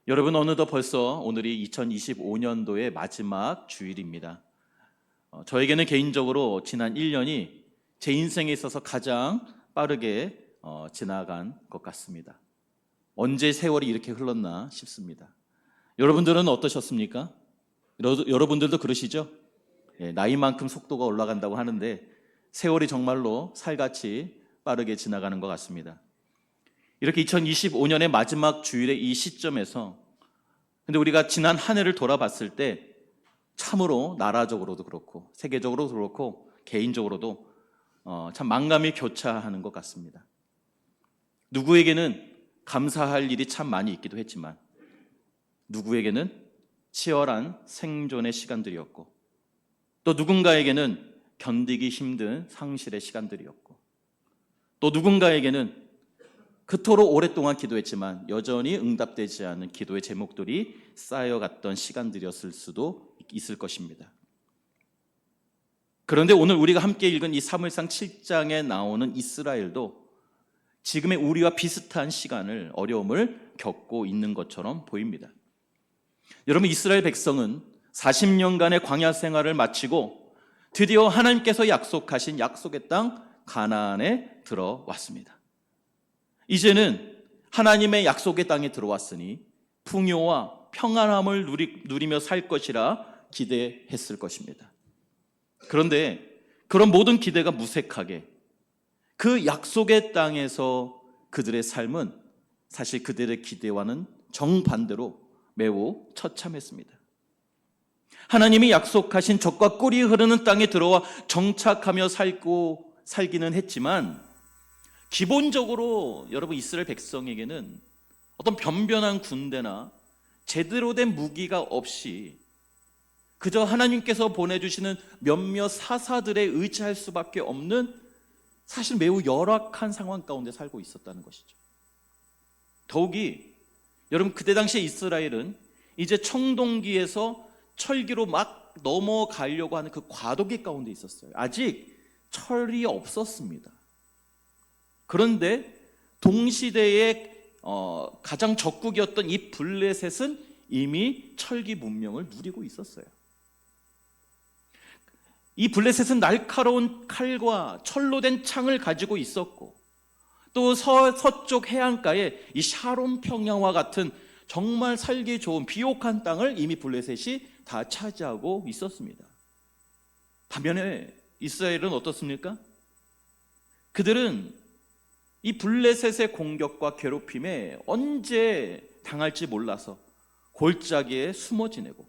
여러분, 어느덧 벌써 오늘이 2025년도의 마지막 주일입니다. 저에게는 개인적으로 지난 1년이 제 인생에 있어서 가장 빠르게 지나간 것 같습니다. 언제 세월이 이렇게 흘렀나 싶습니다. 여러분들은 어떠셨습니까? 여러분들도 그러시죠? 나이만큼 속도가 올라간다고 하는데 세월이 정말로 살같이 빠르게 지나가는 것 같습니다. 이렇게 2025년의 마지막 주일의 이 시점에서 근데 우리가 지난 한 해를 돌아봤을 때 참으로 나라적으로도 그렇고 세계적으로도 그렇고 개인적으로도 참 만감이 교차하는 것 같습니다. 누구에게는 감사할 일이 참 많이 있기도 했지만 누구에게는 치열한 생존의 시간들이었고 또 누군가에게는 견디기 힘든 상실의 시간들이었고 또 누군가에게는 그토록 오랫동안 기도했지만 여전히 응답되지 않은 기도의 제목들이 쌓여갔던 시간들이었을 수도 있을 것입니다. 그런데 오늘 우리가 함께 읽은 이 사무엘상 7장에 나오는 이스라엘도 지금의 우리와 비슷한 시간을, 어려움을 겪고 있는 것처럼 보입니다. 여러분, 이스라엘 백성은 40년간의 광야 생활을 마치고 드디어 하나님께서 약속하신 약속의 땅 가나안에 들어왔습니다. 이제는 하나님의 약속의 땅에 들어왔으니 풍요와 평안함을 누리며 살 것이라 기대했을 것입니다. 그런데 그런 모든 기대가 무색하게 그 약속의 땅에서 그들의 삶은 사실 그들의 기대와는 정반대로 매우 처참했습니다. 하나님이 약속하신 젖과 꿀이 흐르는 땅에 들어와 정착하며 살기는 했지만 기본적으로 여러분 이스라엘 백성에게는 어떤 변변한 군대나 제대로 된 무기가 없이 그저 하나님께서 보내주시는 몇몇 사사들에 의지할 수밖에 없는 사실 매우 열악한 상황 가운데 살고 있었다는 것이죠. 더욱이 여러분 그때 당시에 이스라엘은 이제 청동기에서 철기로 막 넘어가려고 하는 그 과도기 가운데 있었어요. 아직 철이 없었습니다. 그런데 동시대의 가장 적국이었던 이 블레셋은 이미 철기 문명을 누리고 있었어요. 이 블레셋은 날카로운 칼과 철로 된 창을 가지고 있었고 또 서쪽 해안가에 이 샤론 평야와 같은 정말 살기 좋은 비옥한 땅을 이미 블레셋이 다 차지하고 있었습니다. 반면에 이스라엘은 어떻습니까? 그들은 이 블레셋의 공격과 괴롭힘에 언제 당할지 몰라서 골짜기에 숨어 지내고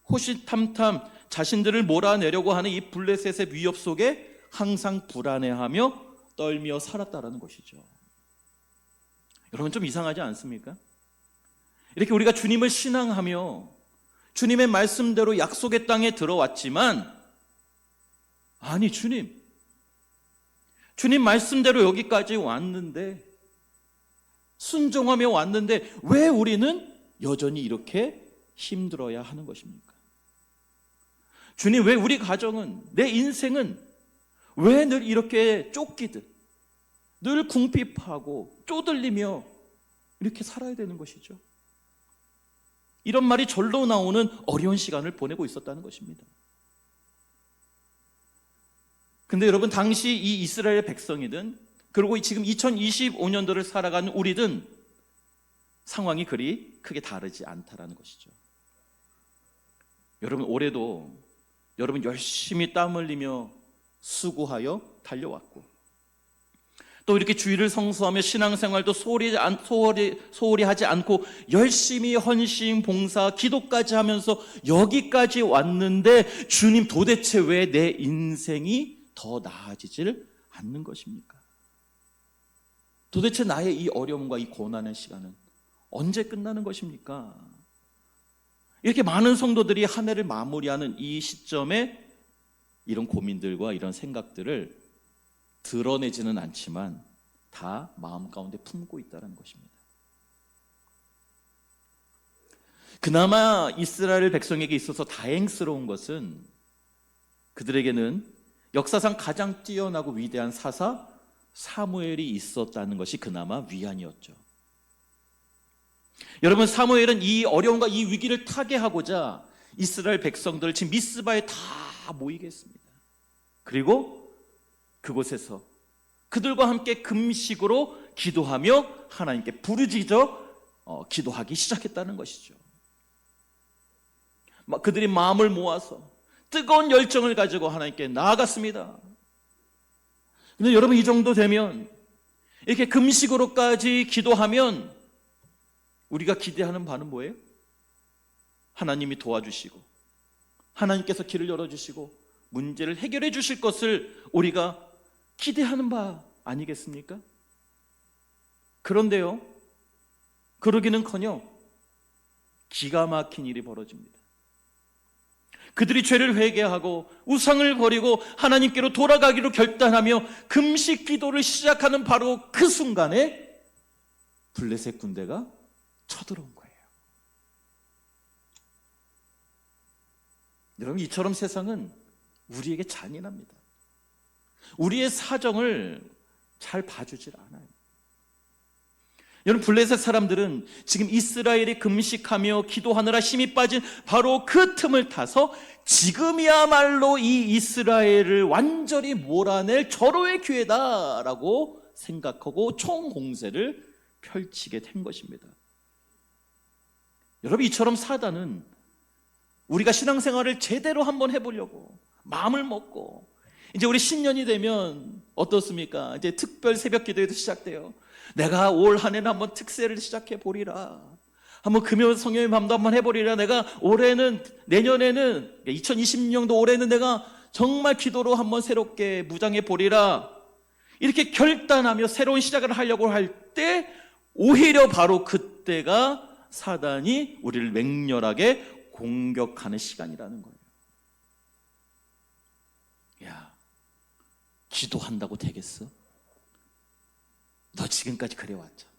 호시탐탐 자신들을 몰아내려고 하는 이 블레셋의 위협 속에 항상 불안해하며 떨며 살았다라는 것이죠. 여러분 좀 이상하지 않습니까? 이렇게 우리가 주님을 신앙하며 주님의 말씀대로 약속의 땅에 들어왔지만 아니 주님 말씀대로 여기까지 왔는데 순종하며 왔는데 왜 우리는 여전히 이렇게 힘들어야 하는 것입니까? 주님 왜 우리 가정은 내 인생은 왜 늘 이렇게 쫓기듯 늘 궁핍하고 쪼들리며 이렇게 살아야 되는 것이죠? 이런 말이 절로 나오는 어려운 시간을 보내고 있었다는 것입니다. 근데 여러분 당시 이 이스라엘 백성이든 그리고 지금 2025년도를 살아가는 우리든 상황이 그리 크게 다르지 않다라는 것이죠. 여러분 올해도 여러분 열심히 땀 흘리며 수고하여 달려왔고 또 이렇게 주일을 성수하며 신앙생활도 소홀히 하지 않고 열심히 헌신, 봉사, 기도까지 하면서 여기까지 왔는데 주님 도대체 왜 내 인생이 더 나아지질 않는 것입니까? 도대체 나의 이 어려움과 이 고난의 시간은 언제 끝나는 것입니까? 이렇게 많은 성도들이 한 해를 마무리하는 이 시점에 이런 고민들과 이런 생각들을 드러내지는 않지만 다 마음 가운데 품고 있다는 것입니다. 그나마 이스라엘 백성에게 있어서 다행스러운 것은 그들에게는 역사상 가장 뛰어나고 위대한 사사 사무엘이 있었다는 것이 그나마 위안이었죠. 여러분, 사무엘은 이 어려움과 이 위기를 타개하고자 이스라엘 백성들을 지금 미스바에 다 모이게 했습니다. 그리고 그곳에서 그들과 함께 금식으로 기도하며 하나님께 부르짖어 기도하기 시작했다는 것이죠. 그들이 마음을 모아서 뜨거운 열정을 가지고 하나님께 나아갔습니다. 근데 여러분, 이 정도 되면, 이렇게 금식으로까지 기도하면 우리가 기대하는 바는 뭐예요? 하나님이 도와주시고 하나님께서 길을 열어주시고 문제를 해결해 주실 것을 우리가 기대하는 바 아니겠습니까? 그런데요, 그러기는커녕 기가 막힌 일이 벌어집니다. 그들이 죄를 회개하고 우상을 버리고 하나님께로 돌아가기로 결단하며 금식 기도를 시작하는 바로 그 순간에 블레셋 군대가 쳐들어온 거예요. 여러분, 이처럼 세상은 우리에게 잔인합니다. 우리의 사정을 잘 봐주질 않아요. 여러분, 블레셋 사람들은 지금 이스라엘이 금식하며 기도하느라 힘이 빠진 바로 그 틈을 타서 지금이야말로 이 이스라엘을 완전히 몰아낼 절호의 기회다라고 생각하고 총공세를 펼치게 된 것입니다. 여러분, 이처럼 사단은 우리가 신앙생활을 제대로 한번 해보려고 마음을 먹고, 이제 우리 신년이 되면 어떻습니까? 이제 특별 새벽 기도회도 시작돼요. 내가 올 한 해는 한번 특세를 시작해 보리라. 한번 금요 성령의 밤도 한번 해보리라. 내가 올해는, 내년에는, 2020년도 올해는 내가 정말 기도로 한번 새롭게 무장해 보리라. 이렇게 결단하며 새로운 시작을 하려고 할 때 오히려 바로 그때가 사단이 우리를 맹렬하게 공격하는 시간이라는 거예요. 야, 기도한다고 되겠어? 너 지금까지 그래왔잖아.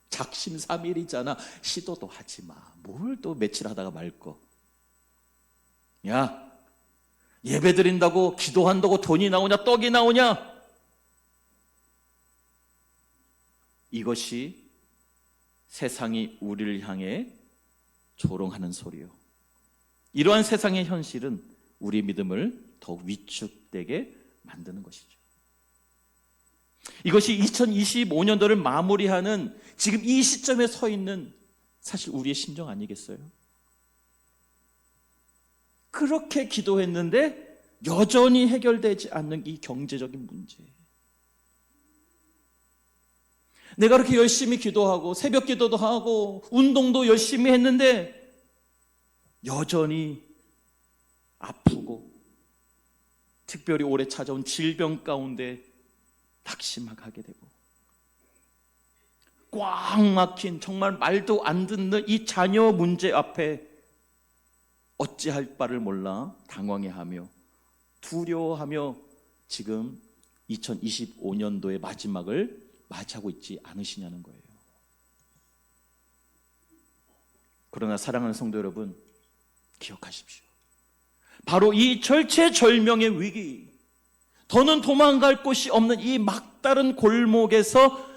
작심삼일이잖아. 시도도 하지 마. 뭘 또 며칠 하다가 말 거. 야, 예배 드린다고 기도한다고 돈이 나오냐, 떡이 나오냐? 이것이 세상이 우리를 향해 조롱하는 소리요. 이러한 세상의 현실은 우리 믿음을 더욱 위축되게 만드는 것이죠. 이것이 2025년도를 마무리하는 지금 이 시점에 서 있는 사실 우리의 심정 아니겠어요? 그렇게 기도했는데 여전히 해결되지 않는 이 경제적인 문제. 내가 그렇게 열심히 기도하고 새벽 기도도 하고 운동도 열심히 했는데 여전히 아프고 특별히 올해 찾아온 질병 가운데 낙심하게 되고 꽉 막힌 정말 말도 안 듣는 이 자녀 문제 앞에 어찌할 바를 몰라 당황해하며 두려워하며 지금 2025년도의 마지막을 맞이하고 있지 않으시냐는 거예요. 그러나 사랑하는 성도 여러분, 기억하십시오. 바로 이 절체절명의 위기, 더는 도망갈 곳이 없는 이 막다른 골목에서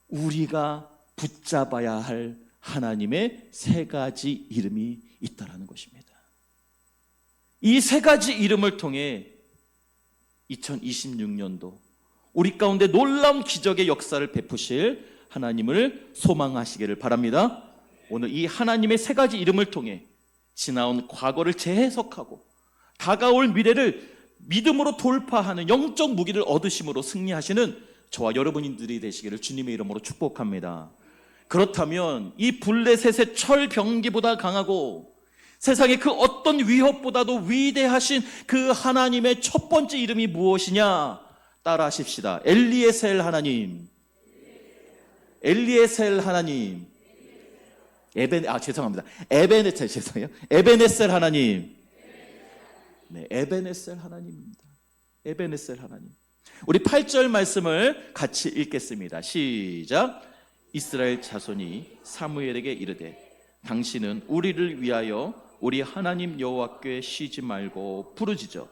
우리가 붙잡아야 할 하나님의 세 가지 이름이 있다는 것입니다. 이 세 가지 이름을 통해 2026년도 우리 가운데 놀라운 기적의 역사를 베푸실 하나님을 소망하시기를 바랍니다. 오늘 이 하나님의 세 가지 이름을 통해 지나온 과거를 재해석하고 다가올 미래를 믿음으로 돌파하는 영적 무기를 얻으심으로 승리하시는 저와 여러분들이 되시기를 주님의 이름으로 축복합니다. 그렇다면 이 블레셋의 철병기보다 강하고 세상의 그 어떤 위협보다도 위대하신 그 하나님의 첫 번째 이름이 무엇이냐? 따라 하십시다. 엘리에셀 하나님. 엘리에셀 하나님. 에베네셀 하나님. 네, 에베네셀 하나님입니다. 에베네셀 하나님. 우리 8절 말씀을 같이 읽겠습니다. 시작. 이스라엘 자손이 사무엘에게 이르되 당신은 우리를 위하여 우리 하나님 여호와께 쉬지 말고 부르짖어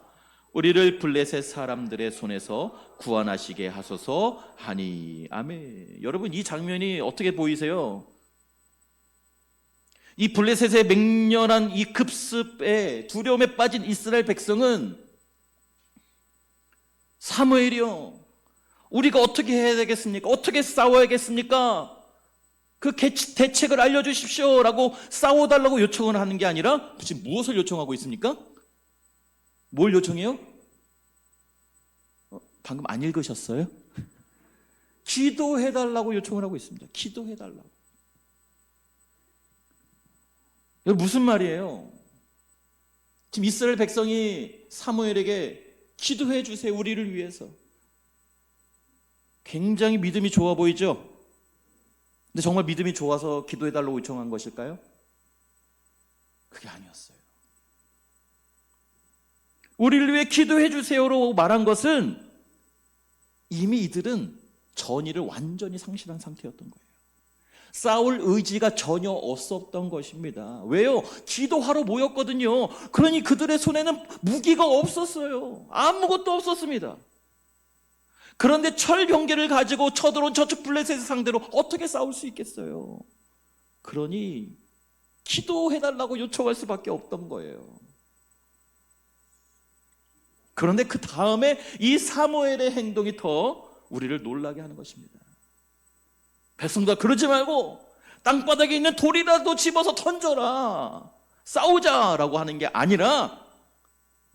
우리를 블레셋 사람들의 손에서 구원하시게 하소서 하니. 아멘. 여러분, 이 장면이 어떻게 보이세요? 이 블레셋의 맹렬한 이 급습에 두려움에 빠진 이스라엘 백성은 사무엘이요, 우리가 어떻게 해야 되겠습니까? 어떻게 싸워야겠습니까? 그 대책을 알려주십시오 라고 싸워달라고 요청을 하는 게 아니라 지금 무엇을 요청하고 있습니까? 뭘 요청해요? 방금 안 읽으셨어요? 기도해달라고 요청을 하고 있습니다. 기도해달라고. 이거 무슨 말이에요? 지금 이스라엘 백성이 사무엘에게 기도해 주세요, 우리를 위해서. 굉장히 믿음이 좋아 보이죠? 근데 정말 믿음이 좋아서 기도해달라고 요청한 것일까요? 그게 아니었어요. 우리를 위해 기도해 주세요로 말한 것은 이미 이들은 전의를 완전히 상실한 상태였던 거예요. 싸울 의지가 전혀 없었던 것입니다. 왜요? 기도하러 모였거든요. 그러니 그들의 손에는 무기가 없었어요. 아무것도 없었습니다. 그런데 철 경계를 가지고 쳐들어온 저쪽 블레셋 상대로 어떻게 싸울 수 있겠어요? 그러니 기도해달라고 요청할 수밖에 없던 거예요. 그런데 그 다음에 이 사무엘의 행동이 더 우리를 놀라게 하는 것입니다. 백성들, 그러지 말고 땅바닥에 있는 돌이라도 집어서 던져라, 싸우자라고 하는 게 아니라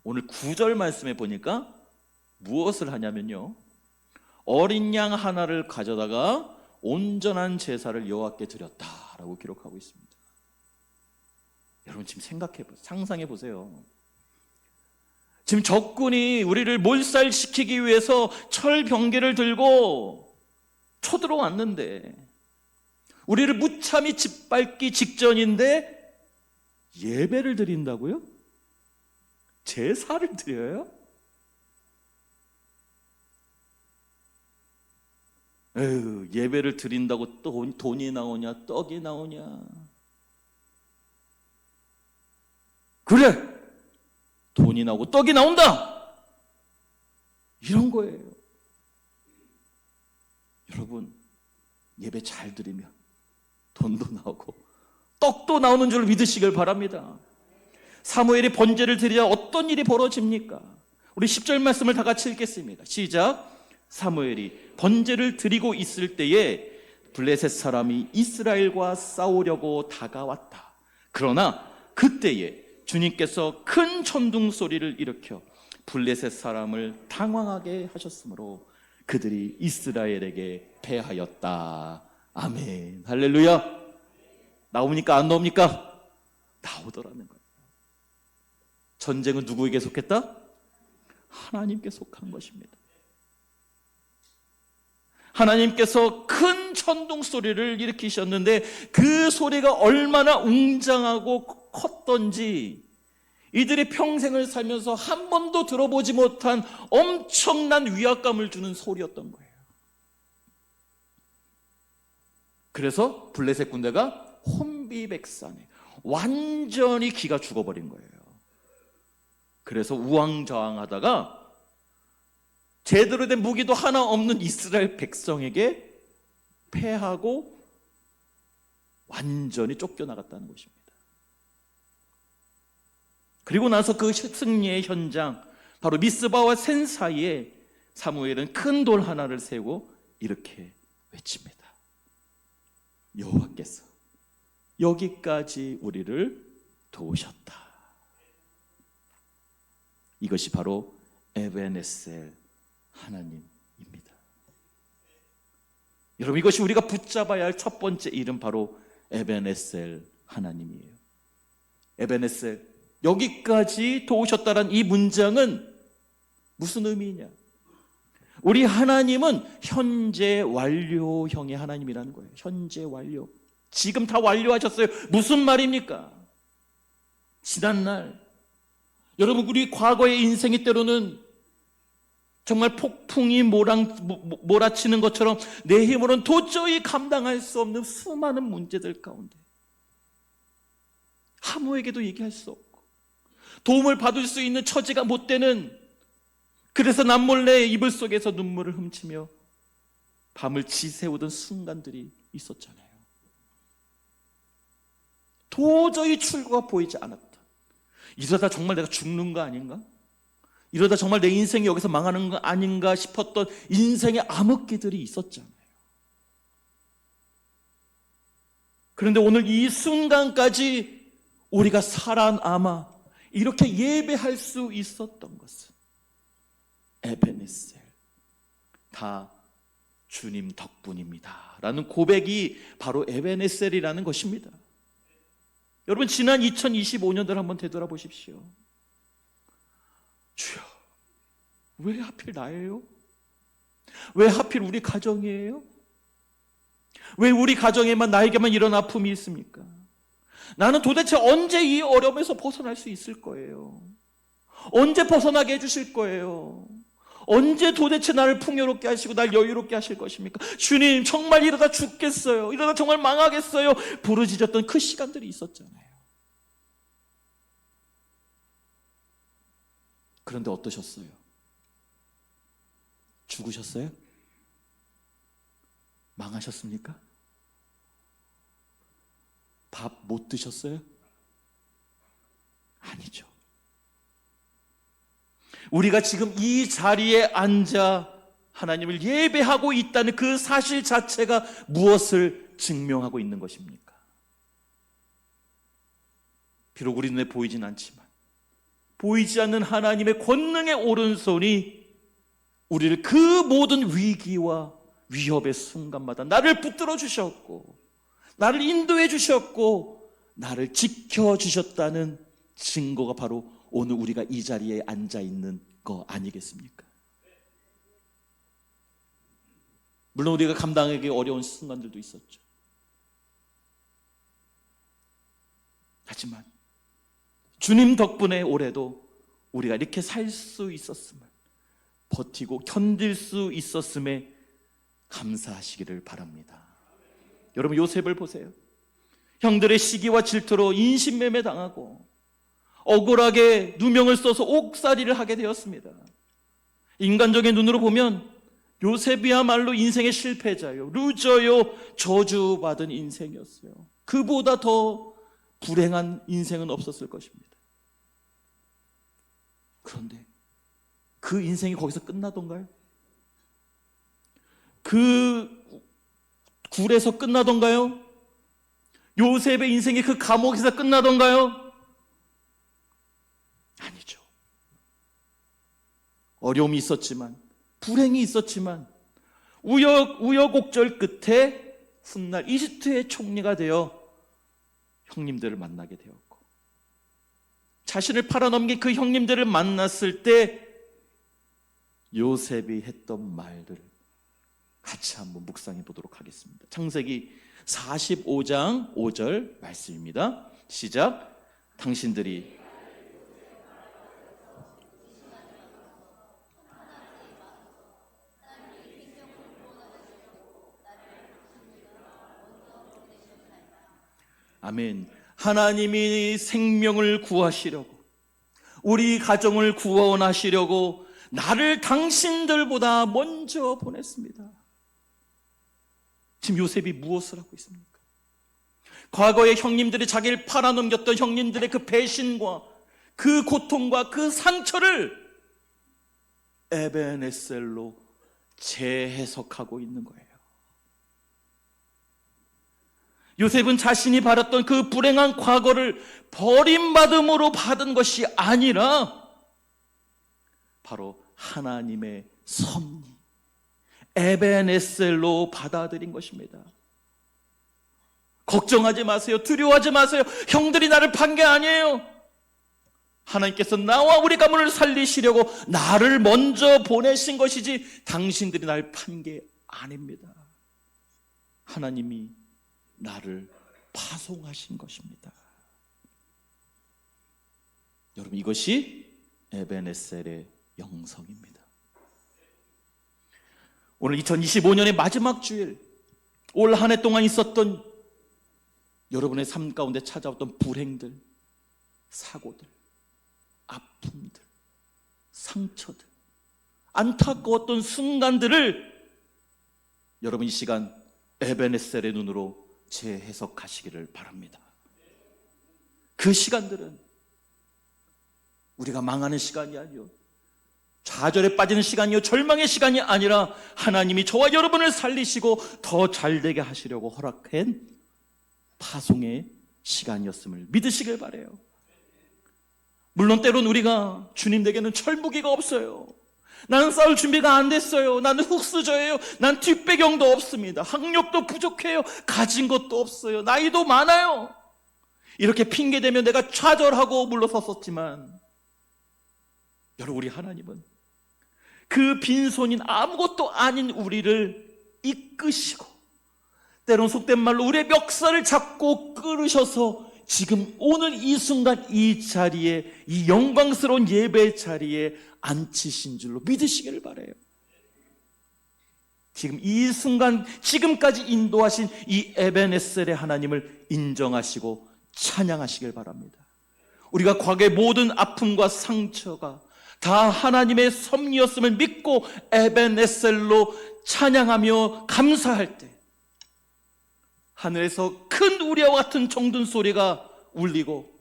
오늘 9절 말씀에 보니까 무엇을 하냐면요, 어린 양 하나를 가져다가 온전한 제사를 여호와께 드렸다라고 기록하고 있습니다. 여러분 지금 상상해 보세요. 지금 적군이 우리를 몰살시키기 위해서 철 병기를 들고 쳐들어왔는데, 우리를 무참히 짓밟기 직전인데 예배를 드린다고요? 제사를 드려요? 에휴, 예배를 드린다고 돈이 나오냐, 떡이 나오냐. 그래, 돈이 나오고 떡이 나온다, 이런 거예요. 여러분, 예배 잘 드리면 돈도 나오고 떡도 나오는 줄 믿으시길 바랍니다. 사무엘이 번제를 드리자 어떤 일이 벌어집니까? 우리 10절 말씀을 다 같이 읽겠습니다. 시작. 사무엘이 번제를 드리고 있을 때에 블레셋 사람이 이스라엘과 싸우려고 다가왔다. 그러나 그때에 주님께서 큰 천둥 소리를 일으켜 블레셋 사람을 당황하게 하셨으므로 그들이 이스라엘에게 패하였다. 아멘. 할렐루야. 나옵니까? 안 나옵니까? 나오더라는 거예요. 전쟁은 누구에게 속했다? 하나님께 속한 것입니다. 하나님께서 큰 천둥 소리를 일으키셨는데 그 소리가 얼마나 웅장하고 컸던지 이들의 평생을 살면서 한 번도 들어보지 못한 엄청난 위압감을 주는 소리였던 거예요. 그래서 블레셋 군대가 혼비백산에 완전히 기가 죽어버린 거예요. 그래서 우왕좌왕하다가 제대로 된 무기도 하나 없는 이스라엘 백성에게 패하고 완전히 쫓겨나갔다는 것입니다. 그리고 나서 그 승리의 현장, 바로 미스바와 센 사이에 사무엘은 큰 돌 하나를 세우고 이렇게 외칩니다. 여호와께서 여기까지 우리를 도우셨다. 이것이 바로 에베네셀 하나님입니다. 여러분, 이것이 우리가 붙잡아야 할 첫 번째 이름, 바로 에베네셀 하나님이에요. 에베네셀, 여기까지 도우셨다는 이 문장은 무슨 의미냐? 우리 하나님은 현재 완료형의 하나님이라는 거예요. 현재 완료. 지금 다 완료하셨어요. 무슨 말입니까? 지난날 여러분, 우리 과거의 인생이 때로는 정말 폭풍이 몰아치는 것처럼 내 힘으로는 도저히 감당할 수 없는 수많은 문제들 가운데 아무에게도 얘기할 수 없고 도움을 받을 수 있는 처지가 못 되는, 그래서 남몰래 이불 속에서 눈물을 훔치며 밤을 지새우던 순간들이 있었잖아요. 도저히 출구가 보이지 않았다. 이러다 정말 내가 죽는 거 아닌가? 이러다 정말 내 인생이 여기서 망하는 거 아닌가 싶었던 인생의 암흑기들이 있었잖아요. 그런데 오늘 이 순간까지 우리가 살아남아 이렇게 예배할 수 있었던 것은 에베네셀, 다 주님 덕분입니다 라는 고백이 바로 에베네셀이라는 것입니다. 여러분, 지난 2025년도를 한번 되돌아보십시오. 주여, 왜 하필 나예요? 왜 하필 우리 가정이에요? 왜 우리 가정에만, 나에게만 이런 아픔이 있습니까? 나는 도대체 언제 이 어려움에서 벗어날 수 있을 거예요? 언제 벗어나게 해주실 거예요? 언제 도대체 나를 풍요롭게 하시고 날 여유롭게 하실 것입니까? 주님, 정말 이러다 죽겠어요. 이러다 정말 망하겠어요. 부르짖었던 그 시간들이 있었잖아요. 그런데 어떠셨어요? 죽으셨어요? 망하셨습니까? 밥 못 드셨어요? 아니죠. 우리가 지금 이 자리에 앉아 하나님을 예배하고 있다는 그 사실 자체가 무엇을 증명하고 있는 것입니까? 비록 우리 눈에 보이진 않지만 보이지 않는 하나님의 권능의 오른손이 우리를 그 모든 위기와 위협의 순간마다 나를 붙들어 주셨고, 나를 인도해 주셨고, 나를 지켜주셨다는 증거가 바로 오늘 우리가 이 자리에 앉아 있는 거 아니겠습니까? 물론 우리가 감당하기 어려운 순간들도 있었죠. 하지만 주님 덕분에 올해도 우리가 이렇게 살 수 있었음을, 버티고 견딜 수 있었음에 감사하시기를 바랍니다. 여러분, 요셉을 보세요. 형들의 시기와 질투로 인신매매 당하고 억울하게 누명을 써서 옥살이를 하게 되었습니다. 인간적인 눈으로 보면 요셉이야말로 인생의 실패자요, 루저요, 저주받은 인생이었어요. 그보다 더 불행한 인생은 없었을 것입니다. 그런데 그 인생이 거기서 끝나던가요? 그 굴에서 끝나던가요? 요셉의 인생이 그 감옥에서 끝나던가요? 아니죠. 어려움이 있었지만, 불행이 있었지만, 우여곡절 끝에 훗날 이집트의 총리가 되어 형님들을 만나게 되었고, 자신을 팔아넘긴 그 형님들을 만났을 때 요셉이 했던 말들을 같이 한번 묵상해 보도록 하겠습니다. 창세기 45장 5절 말씀입니다. 시작. 당신들이 아멘. 하나님이 생명을 구하시려고, 우리 가정을 구원하시려고 나를 당신들보다 먼저 보냈습니다. 지금 요셉이 무엇을 하고 있습니까? 과거에 형님들이 자기를 팔아넘겼던 형님들의 그 배신과 그 고통과 그 상처를 에베네셀로 재해석하고 있는 거예요. 요셉은 자신이 받았던 그 불행한 과거를 버림받음으로 받은 것이 아니라 바로 하나님의 섭리, 에베네셀로 받아들인 것입니다. 걱정하지 마세요. 두려워하지 마세요. 형들이 나를 판 게 아니에요. 하나님께서 나와 우리 가문을 살리시려고 나를 먼저 보내신 것이지 당신들이 날 판 게 아닙니다. 하나님이 나를 파송하신 것입니다. 여러분, 이것이 에베네셀의 영성입니다. 오늘 2025년의 마지막 주일, 올 한 해 동안 있었던 여러분의 삶 가운데 찾아왔던 불행들, 사고들, 아픔들, 상처들, 안타까웠던 순간들을 여러분 이 시간 에베네셀의 눈으로 재해석하시기를 바랍니다. 그 시간들은 우리가 망하는 시간이 아니요, 좌절에 빠지는 시간이요, 절망의 시간이 아니라 하나님이 저와 여러분을 살리시고 더 잘되게 하시려고 허락한 파송의 시간이었음을 믿으시길 바라요. 물론 때론 우리가 주님에게는 철무기가 없어요. 나는 싸울 준비가 안 됐어요. 나는 흙수저예요. 난 뒷배경도 없습니다. 학력도 부족해요. 가진 것도 없어요. 나이도 많아요. 이렇게 핑계대며 내가 좌절하고 물러섰었지만, 여러분, 우리 하나님은 그 빈손인 아무것도 아닌 우리를 이끄시고, 때론 속된 말로 우리의 멱살을 잡고 끌으셔서 지금 오늘 이 순간 이 자리에, 이 영광스러운 예배 자리에 앉히신 줄로 믿으시기를 바라요. 지금 이 순간, 지금까지 인도하신 이 에베네셀의 하나님을 인정하시고 찬양하시길 바랍니다. 우리가 과거의 모든 아픔과 상처가 다 하나님의 섭리였음을 믿고 에베네셀로 찬양하며 감사할 때, 하늘에서 큰 우리와 같은 정든 소리가 울리고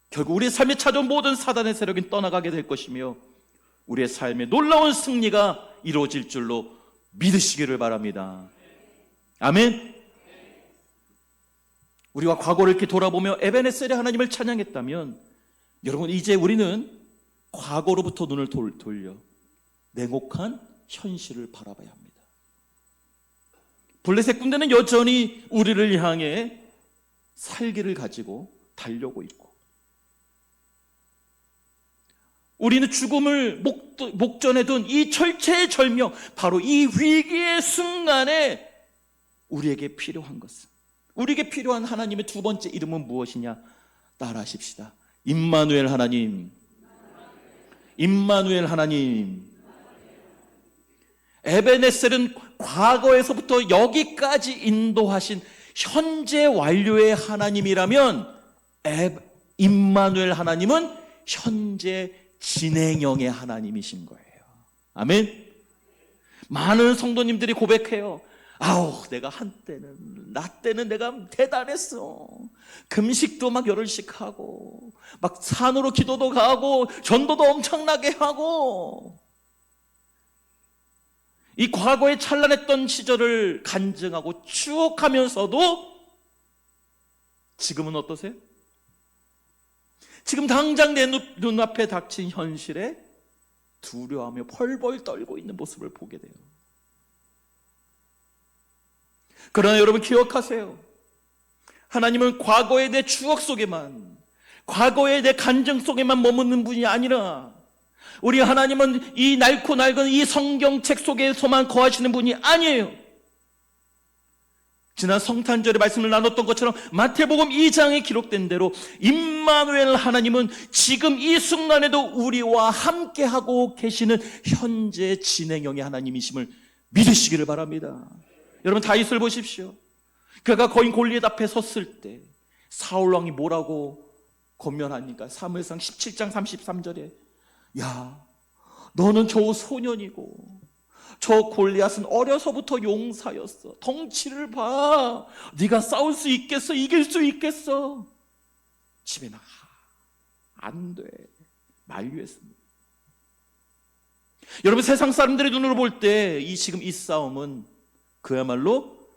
결국 우리의 삶에 찾아온 모든 사단의 세력이 떠나가게 될 것이며 우리의 삶에 놀라운 승리가 이루어질 줄로 믿으시기를 바랍니다. 아멘. 우리가 과거를 이렇게 돌아보며 에베네셀의 하나님을 찬양했다면, 여러분, 이제 우리는 과거로부터 눈을 돌려 냉혹한 현실을 바라봐야 합니다. 블레셋 군대는 여전히 우리를 향해 살기를 가지고 달려오고 있고, 우리는 죽음을 목전에 둔 이 절체절명, 바로 이 위기의 순간에 우리에게 필요한 것은, 우리에게 필요한 하나님의 두 번째 이름은 무엇이냐? 따라하십시다. 임마누엘 하나님. 임마누엘 하나님. 에베네셀은 과거에서부터 여기까지 인도하신 현재 완료의 하나님이라면, 임마누엘 하나님은 현재 진행형의 하나님이신 거예요. 아멘. 많은 성도님들이 고백해요. 아우, 내가 한때는, 나 때는 내가 대단했어. 금식도 막 열흘씩 하고, 막 산으로 기도도 가고, 전도도 엄청나게 하고, 이 과거에 찬란했던 시절을 간증하고 추억하면서도 지금은 어떠세요? 지금 당장 내 눈앞에 닥친 현실에 두려워하며 펄펄 떨고 있는 모습을 보게 돼요. 그러나 여러분, 기억하세요. 하나님은 과거의 내 추억 속에만, 과거의 내 간증 속에만 머무는 분이 아니라, 우리 하나님은 이 낡고 낡은 이 성경책 속에서만 거하시는 분이 아니에요. 지난 성탄절에 말씀을 나눴던 것처럼 마태복음 2장에 기록된 대로 임마누엘 하나님은 지금 이 순간에도 우리와 함께하고 계시는 현재 진행형의 하나님이심을 믿으시기를 바랍니다. 여러분, 다윗을 보십시오. 그가 거인 골리앗 앞에 섰을 때 사울 왕이 뭐라고 권면하니까, 사무엘상 17장 33절에 야, 너는 겨우 소년이고 저 골리앗은 어려서부터 용사였어. 덩치를 봐. 네가 싸울 수 있겠어? 이길 수 있겠어? 집에 나가. 안 돼. 만류했습니다. 여러분, 세상 사람들의 눈으로 볼 때 지금 이 싸움은 그야말로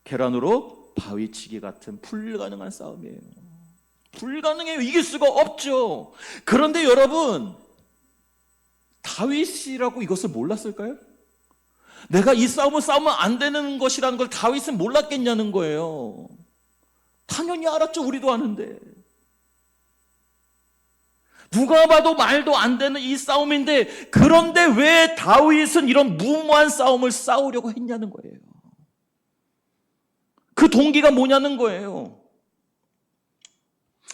계란으로 바위치기 같은 불가능한 싸움이에요. 불가능해요. 이길 수가 없죠. 그런데 여러분, 다윗이라고 이것을 몰랐을까요? 내가 이 싸움을 싸우면 안 되는 것이라는 걸 다윗은 몰랐겠냐는 거예요. 당연히 알았죠. 우리도 아는데. 누가 봐도 말도 안 되는 이 싸움인데, 그런데 왜 다윗은 이런 무모한 싸움을 싸우려고 했냐는 거예요. 그 동기가 뭐냐는 거예요.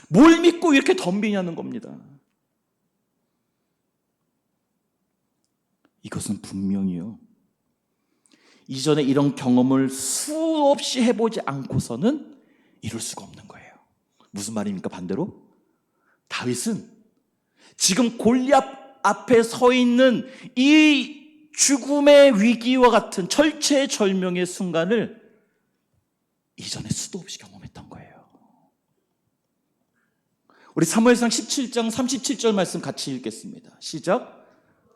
뭘 믿고 이렇게 덤비냐는 겁니다. 이것은 분명히요, 이전에 이런 경험을 수없이 해보지 않고서는 이룰 수가 없는 거예요. 무슨 말입니까? 반대로 다윗은 지금 골리앗 앞에 서 있는 이 죽음의 위기와 같은 절체절명의 순간을 이전에 수도 없이 경험했던 거예요. 우리 사무엘상 17장 37절 말씀 같이 읽겠습니다. 시작.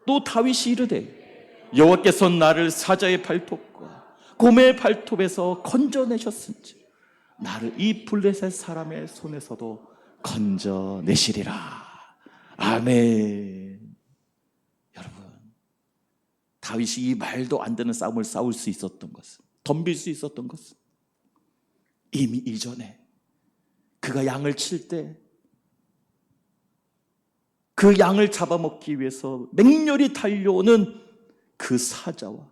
또 다윗이 이르되 여호와께서 나를 사자의 발톱과 곰의 발톱에서 건져내셨은지 나를 이 블레셋 사람의 손에서도 건져내시리라. 아멘. 여러분, 다윗이 이 말도 안 되는 싸움을 싸울 수 있었던 것은, 덤빌 수 있었던 것은 이미 이전에 그가 양을 칠 때 그 양을 잡아먹기 위해서 맹렬히 달려오는 그 사자와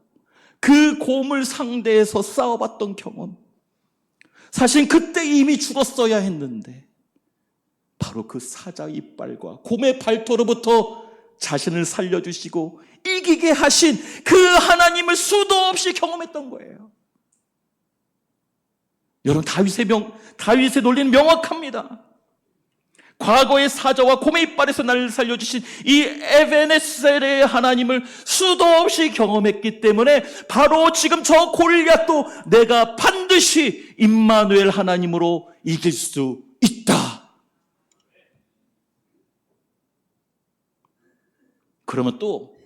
그 곰을 상대해서 싸워봤던 경험, 사실 그때 이미 죽었어야 했는데 바로 그 사자 이빨과 곰의 발토로부터 자신을 살려주시고 이기게 하신 그 하나님을 수도 없이 경험했던 거예요. 여러분, 다윗의 논리는 명확합니다. 과거의 사자와 곰의 이빨에서 나를 살려주신 이 에베네셀의 하나님을 수도 없이 경험했기 때문에 바로 지금 저 골리앗도 내가 반드시 임마누엘 하나님으로 이길 수 있다. 그러면 또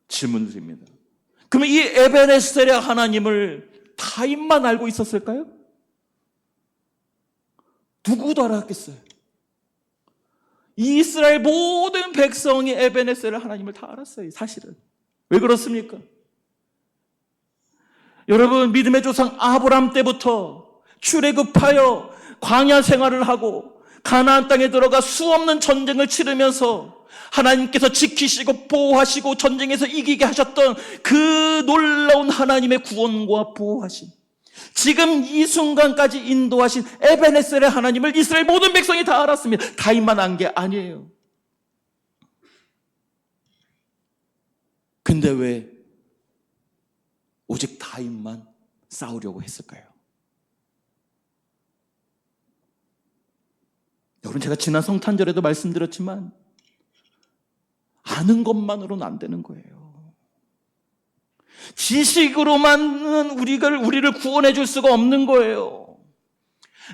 질문 드립니다. 그러면 이 에베네셀의 하나님을 다윗만 알고 있었을까요? 누구도 알았겠어요? 이스라엘 모든 백성이 에베네셀의 하나님을 다 알았어요. 사실은. 왜 그렇습니까? 여러분, 믿음의 조상 아브라함 때부터 출애굽하여 광야 생활을 하고 가나안 땅에 들어가 수없는 전쟁을 치르면서 하나님께서 지키시고 보호하시고 전쟁에서 이기게 하셨던 그 놀라운 하나님의 구원과 보호하심, 지금 이 순간까지 인도하신 에베네셀의 하나님을 이스라엘 모든 백성이 다 알았습니다. 다윗만 안 게 아니에요. 근데 왜 오직 다윗만 싸우려고 했을까요? 여러분, 제가 지난 성탄절에도 말씀드렸지만 아는 것만으로는 안 되는 거예요. 지식으로만은 우리를 구원해 줄 수가 없는 거예요.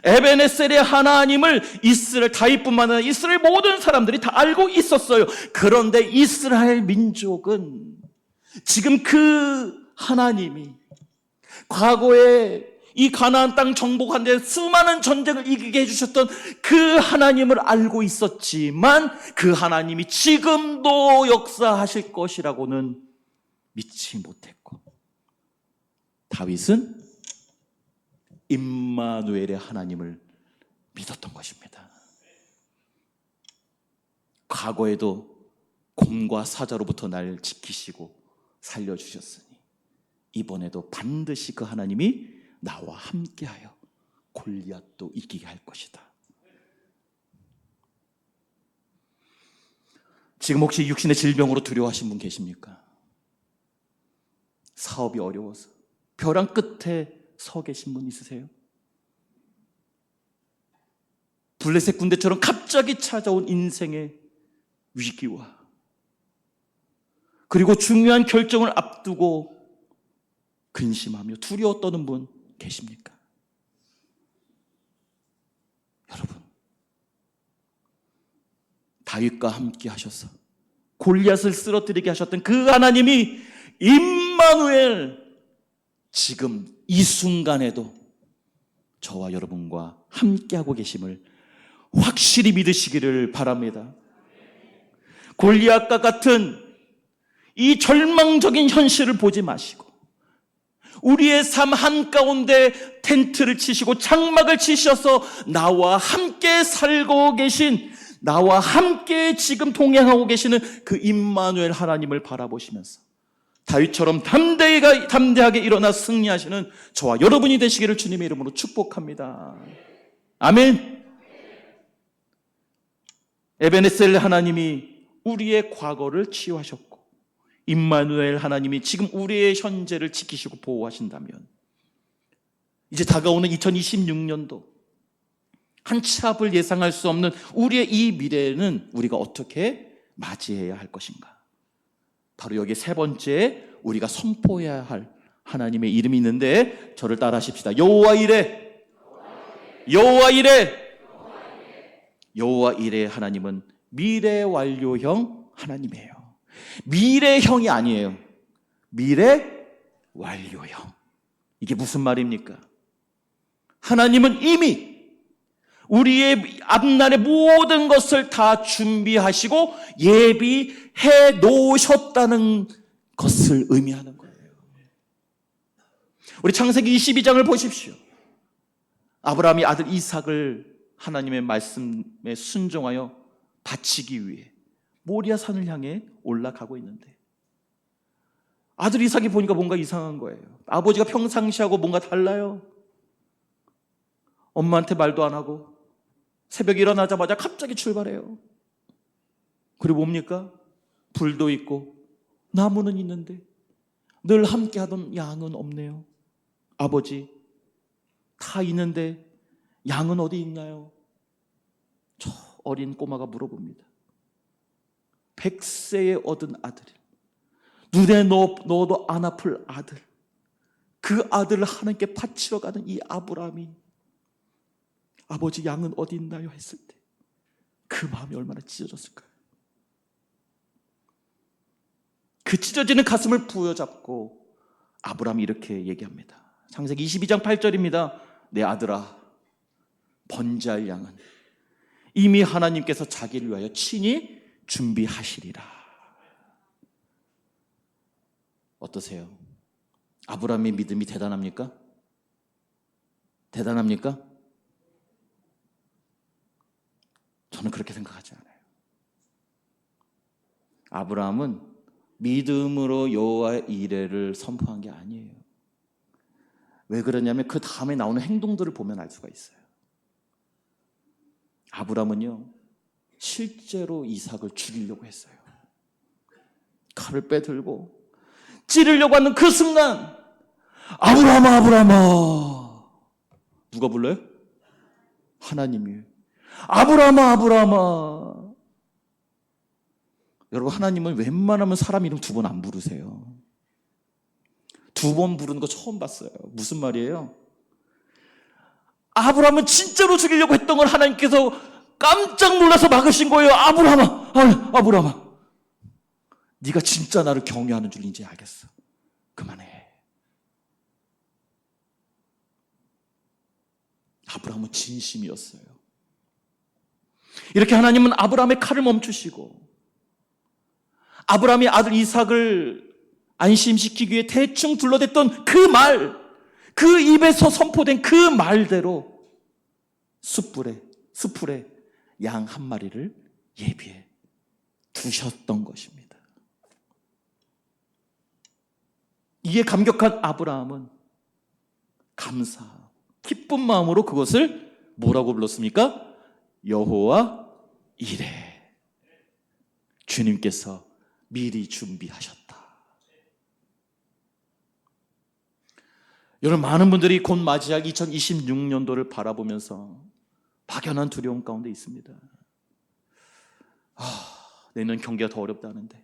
에베네셀의 하나님을 이스라엘, 다윗뿐만 아니라 이스라엘 모든 사람들이 다 알고 있었어요. 그런데 이스라엘 민족은 지금 그 하나님이 과거에 이 가나안 땅 정복한 데 수많은 전쟁을 이기게 해주셨던 그 하나님을 알고 있었지만 그 하나님이 지금도 역사하실 것이라고는 믿지 못했고, 다윗은 임마누엘의 하나님을 믿었던 것입니다. 과거에도 곰과 사자로부터 날 지키시고 살려주셨으니 이번에도 반드시 그 하나님이 나와 함께하여 골리앗도 이기게 할 것이다. 지금 혹시 육신의 질병으로 두려워하신 분 계십니까? 사업이 어려워서 벼랑 끝에 서 계신 분 있으세요? 블레셋 군대처럼 갑자기 찾아온 인생의 위기와 그리고 중요한 결정을 앞두고 근심하며 두려워 떠는 분 계십니까? 여러분, 다윗과 함께 하셔서 골리앗을 쓰러뜨리게 하셨던 그 하나님이 임마누엘, 지금 이 순간에도 저와 여러분과 함께하고 계심을 확실히 믿으시기를 바랍니다. 골리앗과 같은 이 절망적인 현실을 보지 마시고 우리의 삶 한가운데 텐트를 치시고 장막을 치셔서 나와 함께 살고 계신, 나와 함께 지금 동행하고 계시는 그 임마누엘 하나님을 바라보시면서 다윗처럼 담대하게 일어나 승리하시는 저와 여러분이 되시기를 주님의 이름으로 축복합니다. 아멘. 에베네셀 하나님이 우리의 과거를 치유하셨고 임마누엘 하나님이 지금 우리의 현재를 지키시고 보호하신다면 이제 다가오는 2026년도 한치 앞을 예상할 수 없는 우리의 이 미래는 우리가 어떻게 맞이해야 할 것인가? 바로 여기 세 번째 우리가 선포해야 할 하나님의 이름이 있는데 저를 따라 하십시다. 여호와 이레, 여호와 이레. 여호와 이레의 하나님은 미래 완료형 하나님이에요. 미래형이 아니에요. 미래 완료형. 이게 무슨 말입니까? 하나님은 이미 우리의 앞날의 모든 것을 다 준비하시고 예비해 놓으셨다는 것을 의미하는 거예요. 우리 창세기 22장을 보십시오. 아브라함이 아들 이삭을 하나님의 말씀에 순종하여 바치기 위해 모리아 산을 향해 올라가고 있는데 아들 이삭이 보니까 뭔가 이상한 거예요. 아버지가 평상시하고 뭔가 달라요. 엄마한테 말도 안 하고 새벽에 일어나자마자 갑자기 출발해요. 그리고 뭡니까? 불도 있고 나무는 있는데 늘 함께 하던 양은 없네요. 아버지, 다 있는데 양은 어디 있나요? 저 어린 꼬마가 물어봅니다. 100세에 얻은 아들, 눈에 넣어도 안 아플 아들, 그 아들을 하나님께 바치러 가는 이 아브라함이 아버지 양은 어디 있나요? 했을 때 그 마음이 얼마나 찢어졌을까요? 그 찢어지는 가슴을 부여잡고 아브라함이 이렇게 얘기합니다. 창세기 22장 8절입니다. 내 아들아, 번제할 양은 이미 하나님께서 자기를 위하여 친히 준비하시리라. 어떠세요? 아브라함의 믿음이 대단합니까? 대단합니까? 저는 그렇게 생각하지 않아요. 아브라함은 믿음으로 여호와의 이레를 선포한 게 아니에요. 왜 그러냐면 그 다음에 나오는 행동들을 보면 알 수가 있어요. 아브라함은요, 실제로 이삭을 죽이려고 했어요. 칼을 빼들고 찌르려고 하는 그 순간 아브라함아, 아브라함아, 누가 불러요? 하나님이. 아브라함아, 아브라함아. 여러분, 하나님은 웬만하면 사람 이름 2번 안 부르세요. 2번 부르는 거 처음 봤어요. 무슨 말이에요? 아브라함은 진짜로 죽이려고 했던 걸 하나님께서 깜짝 놀라서 막으신 거예요. 아브라함아, 아브라함아, 네가 진짜 나를 경외하는 줄 이제 알겠어. 그만해. 아브라함은 진심이었어요. 이렇게 하나님은 아브라함의 칼을 멈추시고 아브라함이 아들 이삭을 안심시키기 위해 대충 둘러댔던 그 말, 그 입에서 선포된 그 말대로 숯불에 양 한 마리를 예비해 두셨던 것입니다. 이에 감격한 아브라함은 감사, 기쁜 마음으로 그것을 뭐라고 불렀습니까? 여호와 이레, 주님께서 미리 준비하셨다. 여러분, 많은 분들이 곧 맞이할 2026년도를 바라보면서 막연한 두려움 가운데 있습니다. 내년 경기가 더 어렵다는데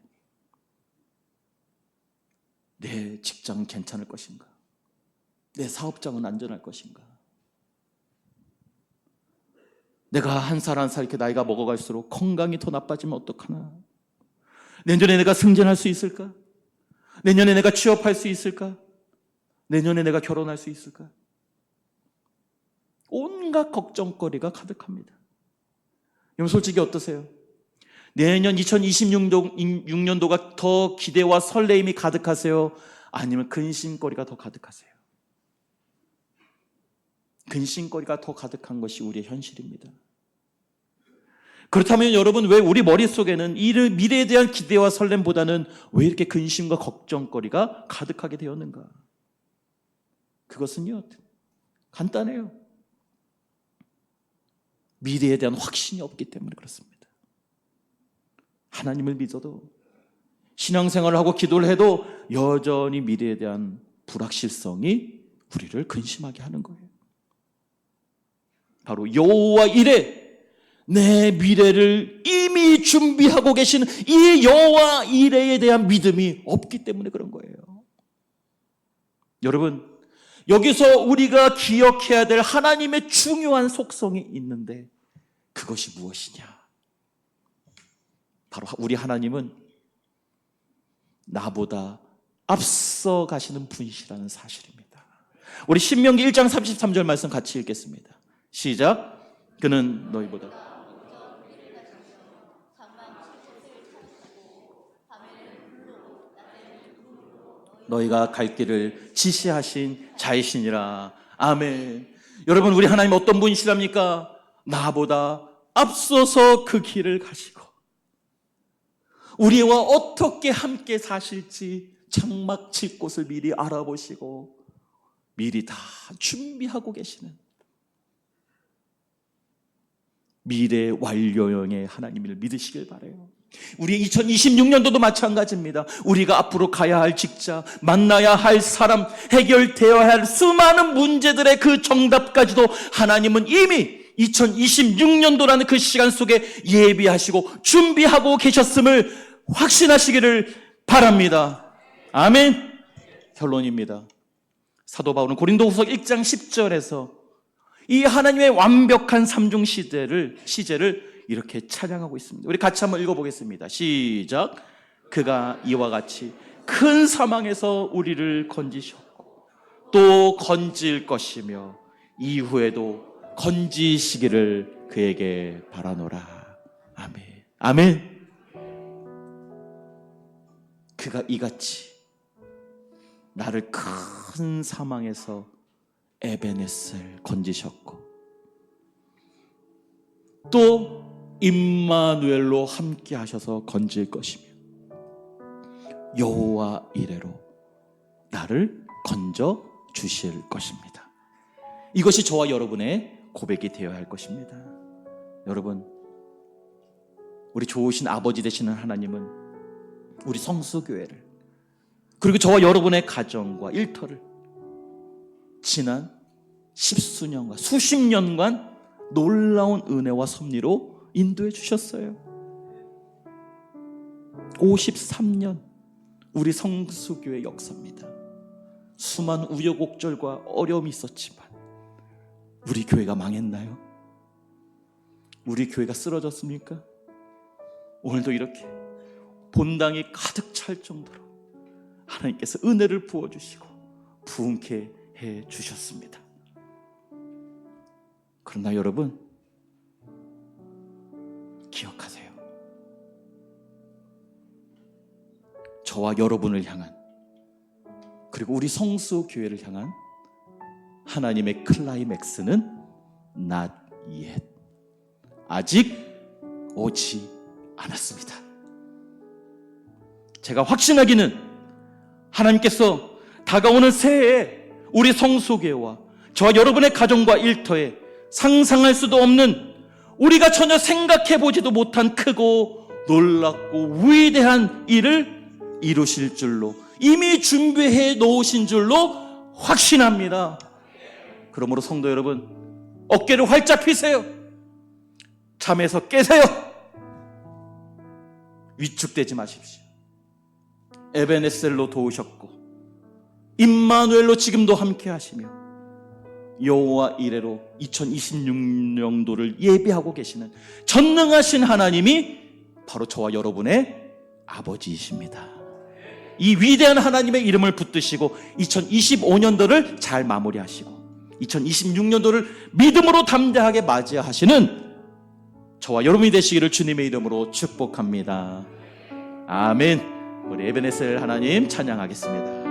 내 직장은 괜찮을 것인가? 내 사업장은 안전할 것인가? 내가 한 살 한 살 이렇게 나이가 먹어갈수록 건강이 더 나빠지면 어떡하나? 내년에 내가 승진할 수 있을까? 내년에 내가 취업할 수 있을까? 내년에 내가 결혼할 수 있을까? 온갖 걱정거리가 가득합니다. 여러분, 솔직히 어떠세요? 내년 2026년도가 더 기대와 설레임이 가득하세요? 아니면 근심거리가 더 가득하세요? 근심거리가 더 가득한 것이 우리의 현실입니다. 그렇다면 여러분, 왜 우리 머릿속에는 이 미래에 대한 기대와 설렘보다는 왜 이렇게 근심과 걱정거리가 가득하게 되었는가? 그것은요, 간단해요. 미래에 대한 확신이 없기 때문에 그렇습니다. 하나님을 믿어도 신앙생활을 하고 기도를 해도 여전히 미래에 대한 불확실성이 우리를 근심하게 하는 거예요. 바로 여호와 이레, 내 미래를 이미 준비하고 계신 이 여호와 이레에 대한 믿음이 없기 때문에 그런 거예요. 여러분, 여기서 우리가 기억해야 될 하나님의 중요한 속성이 있는데 그것이 무엇이냐? 바로 우리 하나님은 나보다 앞서 가시는 분이시라는 사실입니다. 우리 신명기 1장 33절 말씀 같이 읽겠습니다. 시작. 그는 너희보다 너희가 갈 길을 지시하신 자이시니라. 아멘. 여러분, 우리 하나님 어떤 분이시랍니까? 나보다 앞서서 그 길을 가시고 우리와 어떻게 함께 사실지 장막 칠 곳을 미리 알아보시고 미리 다 준비하고 계시는 미래 완료형의 하나님을 믿으시길 바라요. 우리 2026년도도 마찬가지입니다. 우리가 앞으로 가야 할 직장, 만나야 할 사람, 해결되어야 할 수많은 문제들의 그 정답까지도 하나님은 이미 2026년도라는 그 시간 속에 예비하시고 준비하고 계셨음을 확신하시기를 바랍니다. 아멘. 결론입니다. 사도 바울은 고린도후서 1장 10절에서 이 하나님의 완벽한 삼중 시제를 이렇게 찬양하고 있습니다. 우리 같이 한번 읽어보겠습니다. 시작. 그가 이와 같이 큰 사망에서 우리를 건지셨고 또 건질 것이며 이후에도 건지시기를 그에게 바라노라. 아멘. 아멘. 그가 이같이 나를 큰 사망에서 에베네스를 건지셨고 또 임마누엘로 함께 하셔서 건질 것이며 여호와 이레로 나를 건져 주실 것입니다. 이것이 저와 여러분의 고백이 되어야 할 것입니다. 여러분, 우리 좋으신 아버지 되시는 하나님은 우리 성수교회를 그리고 저와 여러분의 가정과 일터를 지난 십수년간 수십 년간 놀라운 은혜와 섭리로 인도해 주셨어요. 53년 우리 성수교회 역사입니다. 수많은 우여곡절과 어려움이 있었지만 우리 교회가 망했나요? 우리 교회가 쓰러졌습니까? 오늘도 이렇게 본당이 가득 찰 정도로 하나님께서 은혜를 부어주시고 부흥케 해주셨습니다. 그러나 여러분, 기억하세요. 저와 여러분을 향한 그리고 우리 성수교회를 향한 하나님의 클라이맥스는 not yet, 아직 오지 않았습니다. 제가 확신하기는 하나님께서 다가오는 새해에 우리 성수교회와 저와 여러분의 가정과 일터에 상상할 수도 없는 우리가 전혀 생각해보지도 못한 크고 놀랍고 위대한 일을 이루실 줄로 이미 준비해 놓으신 줄로 확신합니다. 그러므로 성도 여러분, 어깨를 활짝 펴세요. 잠에서 깨세요. 위축되지 마십시오. 에베네셀로 도우셨고 임마누엘로 지금도 함께 하시며 여호와 이레로 2026년도를 예비하고 계시는 전능하신 하나님이 바로 저와 여러분의 아버지이십니다. 이 위대한 하나님의 이름을 붙드시고 2025년도를 잘 마무리하시고 2026년도를 믿음으로 담대하게 맞이하시는 저와 여러분이 되시기를 주님의 이름으로 축복합니다. 아멘. 우리 에베네셀 하나님 찬양하겠습니다.